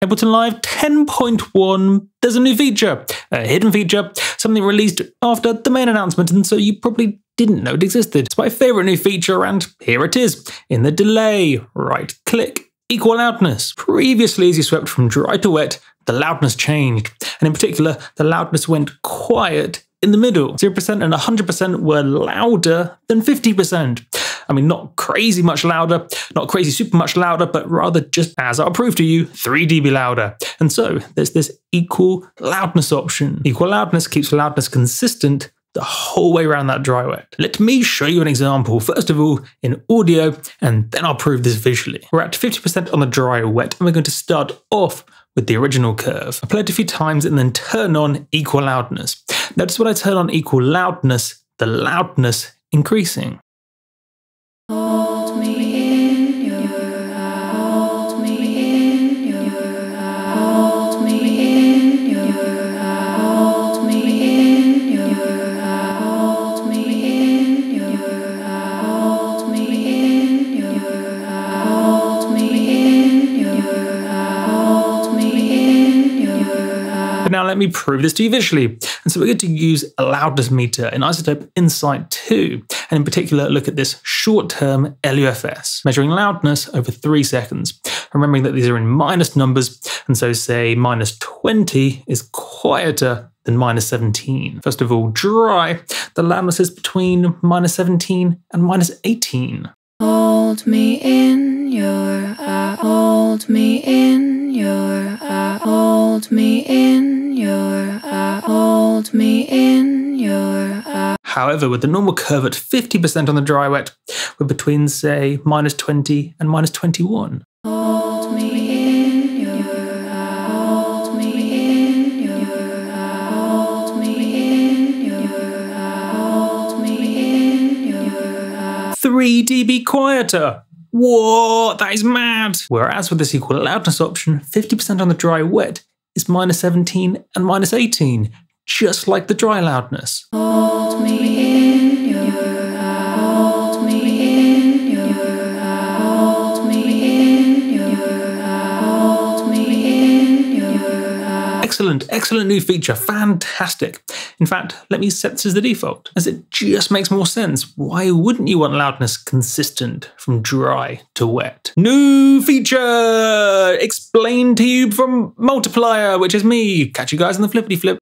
Ableton Live 10.1, there's a new feature, a hidden feature, something released after the main announcement, and so you probably didn't know it existed. It's my favorite new feature, and here it is. In the delay, right-click, equal loudness. Previously, as you swept from dry to wet, the loudness changed, and in particular, the loudness went quiet in the middle. 0% and 100% were louder than 50%. I mean, not crazy much louder, not crazy super much louder, but rather just, as I'll prove to you, 3 dB louder. And so there's this equal loudness option. Equal loudness keeps loudness consistent the whole way around that dry wet. Let me show you an example, first of all in audio, and then I'll prove this visually. We're at 50% on the dry wet, and we're going to start off with the original curve. I play it a few times and then turn on equal loudness. Notice when I turn on equal loudness, the loudness increasing. Hold me in your arms, hold me in your arms, hold me in your arms, hold me in your arms, hold me in your arms, hold me in your arms, hold me in your arms, hold me in your arms. But now let me prove this to you visually. And so we're going to use a loudness meter in Isotope Insight 2, and in particular look at this short-term LUFS, measuring loudness over 3 seconds. Remembering that these are in minus numbers, and so say minus 20 is quieter than minus 17. First of all, dry, the loudness is between minus 17 and minus 18. Hold me in your hold me in your hold me in your hold me in your. However, with the normal curve at 50% on the dry wet, we're between, say, minus 20 and minus 21. Hold me in your hold me in your hold me in your hold me in your 3 dB quieter. What? That is mad. Whereas with this equal loudness option, 50% on the dry wet is minus 17 and minus 18, just like the dry loudness. Hold me in your hold me in your hold me in your hold me in your. Excellent new feature, fantastic. In fact, let me set this as the default, as it just makes more sense. Why wouldn't you want loudness consistent from dry to wet? New feature! Explained to you from Multiplier, which is me. Catch you guys on the flippity flip.